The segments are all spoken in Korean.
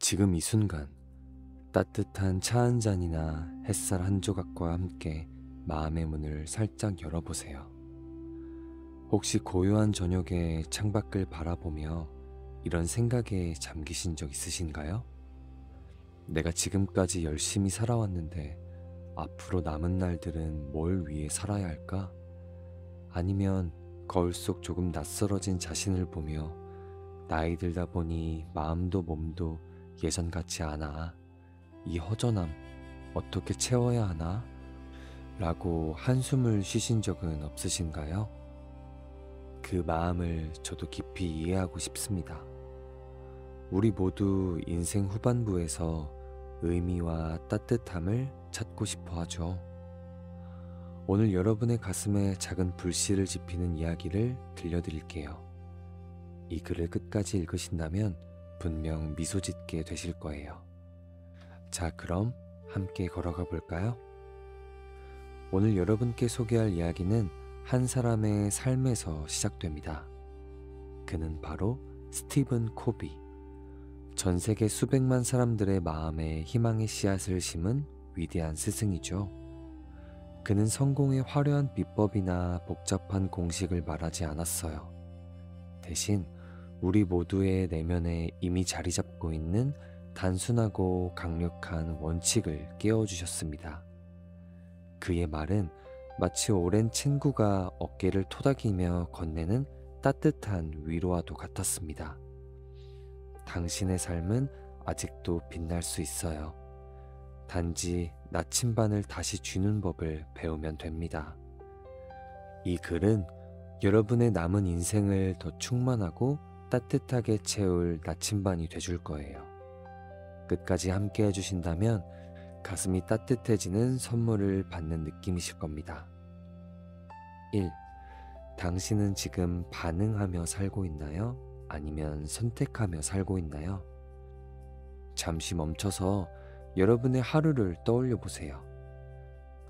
지금 이 순간 따뜻한 차 한 잔이나 햇살 한 조각과 함께 마음의 문을 살짝 열어보세요. 혹시 고요한 저녁에 창밖을 바라보며 이런 생각에 잠기신 적 있으신가요? 내가 지금까지 열심히 살아왔는데 앞으로 남은 날들은 뭘 위해 살아야 할까? 아니면 거울 속 조금 낯설어진 자신을 보며 나이 들다 보니 마음도 몸도 예전 같지 않아. 이 허전함 어떻게 채워야 하나? 라고 한숨을 쉬신 적은 없으신가요? 그 마음을 저도 깊이 이해하고 싶습니다. 우리 모두 인생 후반부에서 의미와 따뜻함을 찾고 싶어 하죠. 오늘 여러분의 가슴에 작은 불씨를 지피는 이야기를 들려드릴게요. 이 글을 끝까지 읽으신다면 분명 미소 짓게 되실 거예요. 자, 그럼 함께 걸어가 볼까요? 오늘 여러분께 소개할 이야기는 한 사람의 삶에서 시작됩니다. 그는 바로 스티븐 코비. 전 세계 수백만 사람들의 마음에 희망의 씨앗을 심은 위대한 스승이죠. 그는 성공의 화려한 비법이나 복잡한 공식을 말하지 않았어요. 대신 우리 모두의 내면에 이미 자리 잡고 있는 단순하고 강력한 원칙을 깨워주셨습니다. 그의 말은 마치 오랜 친구가 어깨를 토닥이며 건네는 따뜻한 위로와도 같았습니다. 당신의 삶은 아직도 빛날 수 있어요. 단지 나침반을 다시 쥐는 법을 배우면 됩니다. 이 글은 여러분의 남은 인생을 더 충만하고 따뜻하게 채울 나침반이 되줄 거예요. 끝까지 함께 해주신다면 가슴이 따뜻해지는 선물을 받는 느낌이실 겁니다. 1. 당신은 지금 반응하며 살고 있나요? 아니면 선택하며 살고 있나요? 잠시 멈춰서 여러분의 하루를 떠올려 보세요.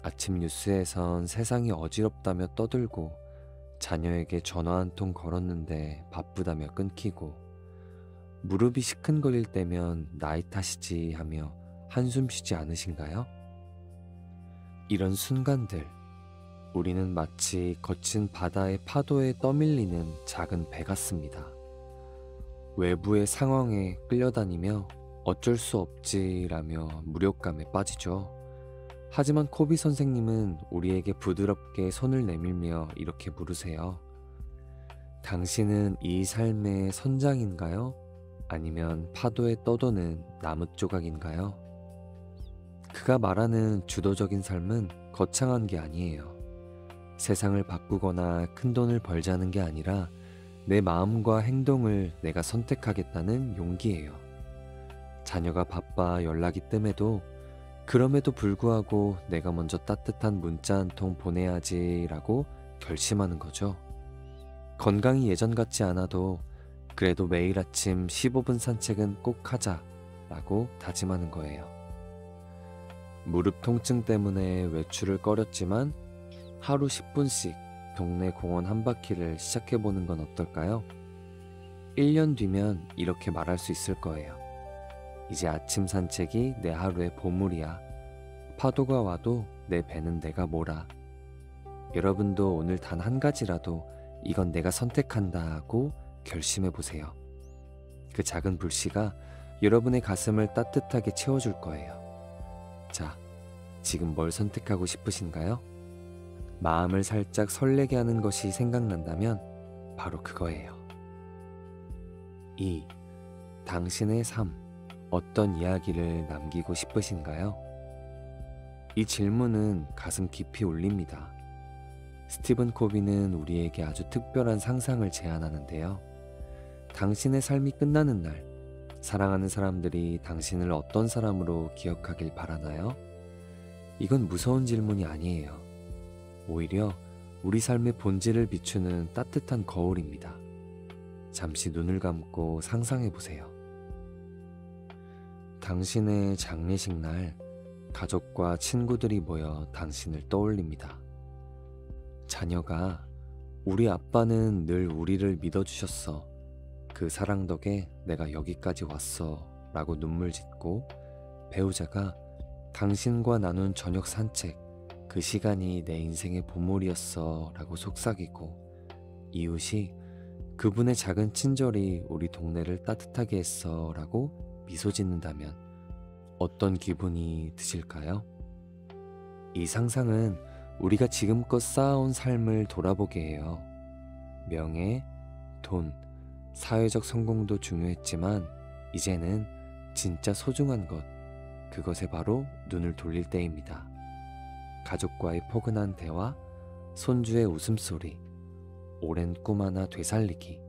아침 뉴스에선 세상이 어지럽다며 떠들고 자녀에게 전화 한 통 걸었는데 바쁘다며 끊기고 무릎이 시큰거릴 때면 나이 탓이지 하며 한숨 쉬지 않으신가요? 이런 순간들, 우리는 마치 거친 바다의 파도에 떠밀리는 작은 배 같습니다. 외부의 상황에 끌려다니며 어쩔 수 없지라며 무력감에 빠지죠. 하지만 코비 선생님은 우리에게 부드럽게 손을 내밀며 이렇게 물으세요. 당신은 이 삶의 선장인가요? 아니면 파도에 떠도는 나무 조각인가요? 그가 말하는 주도적인 삶은 거창한 게 아니에요. 세상을 바꾸거나 큰 돈을 벌자는 게 아니라 내 마음과 행동을 내가 선택하겠다는 용기예요. 자녀가 바빠 연락이 뜸해도 그럼에도 불구하고 내가 먼저 따뜻한 문자 한 통 보내야지라고 결심하는 거죠. 건강이 예전 같지 않아도 그래도 매일 아침 15분 산책은 꼭 하자라고 다짐하는 거예요. 무릎 통증 때문에 외출을 꺼렸지만 하루 10분씩 동네 공원 한 바퀴를 시작해보는 건 어떨까요? 1년 뒤면 이렇게 말할 수 있을 거예요. 이제 아침 산책이 내 하루의 보물이야. 파도가 와도 내 배는 내가 몰아. 여러분도 오늘 단 한 가지라도 이건 내가 선택한다 하고 결심해보세요. 그 작은 불씨가 여러분의 가슴을 따뜻하게 채워줄 거예요. 자, 지금 뭘 선택하고 싶으신가요? 마음을 살짝 설레게 하는 것이 생각난다면 바로 그거예요. 2. 당신의 삶, 어떤 이야기를 남기고 싶으신가요? 이 질문은 가슴 깊이 울립니다. 스티븐 코비는 우리에게 아주 특별한 상상을 제안하는데요. 당신의 삶이 끝나는 날, 사랑하는 사람들이 당신을 어떤 사람으로 기억하길 바라나요? 이건 무서운 질문이 아니에요. 오히려 우리 삶의 본질을 비추는 따뜻한 거울입니다. 잠시 눈을 감고 상상해 보세요. 당신의 장례식 날, 가족과 친구들이 모여 당신을 떠올립니다. 자녀가 우리 아빠는 늘 우리를 믿어주셨어. 그 사랑 덕에 내가 여기까지 왔어 라고 눈물 짓고, 배우자가 당신과 나눈 저녁 산책, 그 시간이 내 인생의 보물이었어 라고 속삭이고, 이웃이 그분의 작은 친절이 우리 동네를 따뜻하게 했어 라고 미소 짓는다면 어떤 기분이 드실까요? 이 상상은 우리가 지금껏 쌓아온 삶을 돌아보게 해요. 명예, 돈, 사회적 성공도 중요했지만 이제는 진짜 소중한 것, 그것에 바로 눈을 돌릴 때입니다. 가족과의 포근한 대화, 손주의 웃음소리, 오랜 꿈 하나 되살리기.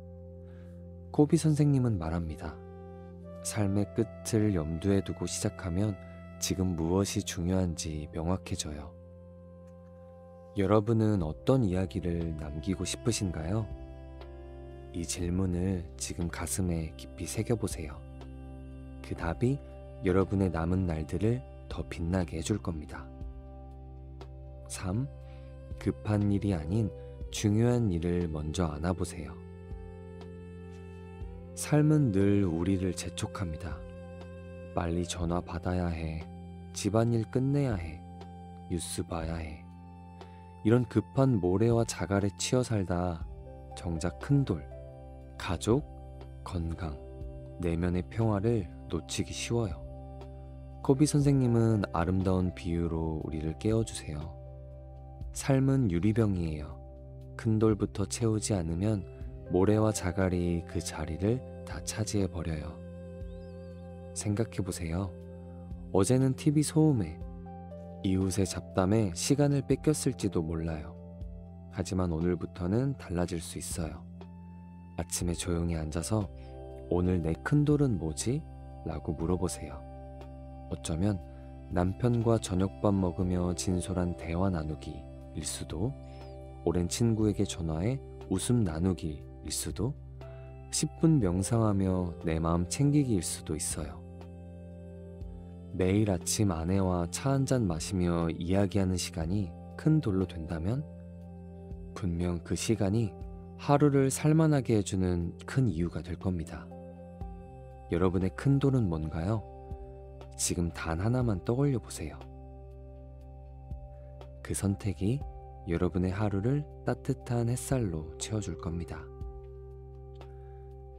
코비 선생님은 말합니다. 삶의 끝을 염두에 두고 시작하면 지금 무엇이 중요한지 명확해져요. 여러분은 어떤 이야기를 남기고 싶으신가요? 이 질문을 지금 가슴에 깊이 새겨보세요. 그 답이 여러분의 남은 날들을 더 빛나게 해줄 겁니다. 3. 급한 일이 아닌 중요한 일을 먼저 안아보세요. 삶은 늘 우리를 재촉합니다. 빨리 전화 받아야 해. 집안일 끝내야 해. 뉴스 봐야 해. 이런 급한 모래와 자갈에 치여 살다 정작 큰 돌, 가족, 건강, 내면의 평화를 놓치기 쉬워요. 코비 선생님은 아름다운 비유로 우리를 깨워주세요. 삶은 유리병이에요. 큰 돌부터 채우지 않으면 모래와 자갈이 그 자리를 다 차지해버려요. 생각해보세요. 어제는 TV 소음에, 이웃의 잡담에 시간을 뺏겼을지도 몰라요. 하지만 오늘부터는 달라질 수 있어요. 아침에 조용히 앉아서 오늘 내 큰 돌은 뭐지? 라고 물어보세요. 어쩌면 남편과 저녁밥 먹으며 진솔한 대화 나누기일 수도, 오랜 친구에게 전화해 웃음 나누기일 수도, 10분 명상하며 내 마음 챙기기일 수도 있어요. 매일 아침 아내와 차 한잔 마시며 이야기하는 시간이 큰 돌로 된다면 분명 그 시간이 하루를 살만하게 해주는 큰 이유가 될 겁니다. 여러분의 큰 돌은 뭔가요? 지금 단 하나만 떠올려 보세요. 그 선택이 여러분의 하루를 따뜻한 햇살로 채워줄 겁니다.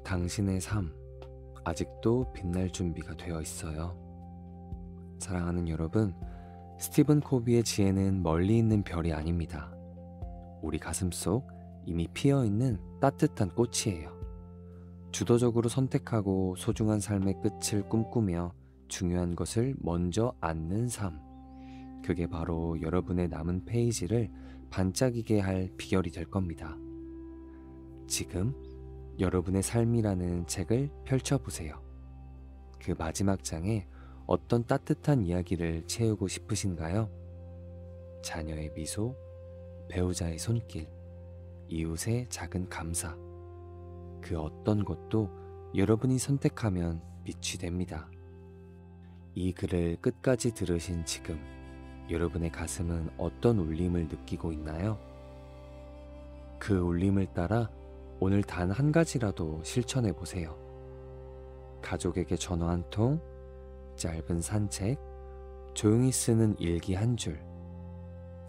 당신의 삶, 아직도 빛날 준비가 되어 있어요. 사랑하는 여러분, 스티븐 코비의 지혜는 멀리 있는 별이 아닙니다. 우리 가슴속 이미 피어있는 따뜻한 꽃이에요. 주도적으로 선택하고 소중한 삶의 끝을 꿈꾸며 중요한 것을 먼저 안는 삶, 그게 바로 여러분의 남은 페이지를 반짝이게 할 비결이 될 겁니다. 지금 여러분의 삶이라는 책을 펼쳐보세요. 그 마지막 장에 어떤 따뜻한 이야기를 채우고 싶으신가요? 자녀의 미소, 배우자의 손길, 이웃의 작은 감사, 그 어떤 것도 여러분이 선택하면 빛이 됩니다. 이 글을 끝까지 들으신 지금 여러분의 가슴은 어떤 울림을 느끼고 있나요? 그 울림을 따라 오늘 단 한 가지라도 실천해 보세요. 가족에게 전화 한 통, 짧은 산책, 조용히 쓰는 일기 한 줄.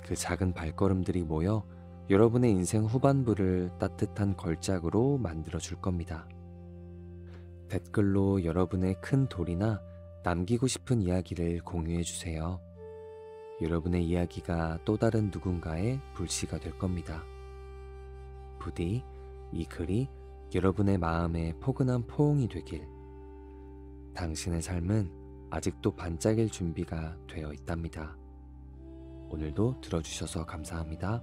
그 작은 발걸음들이 모여 여러분의 인생 후반부를 따뜻한 걸작으로 만들어 줄 겁니다. 댓글로 여러분의 큰 돌이나 남기고 싶은 이야기를 공유해 주세요. 여러분의 이야기가 또 다른 누군가의 불씨가 될 겁니다. 부디 이 글이 여러분의 마음에 포근한 포옹이 되길. 당신의 삶은 아직도 반짝일 준비가 되어 있답니다. 오늘도 들어주셔서 감사합니다.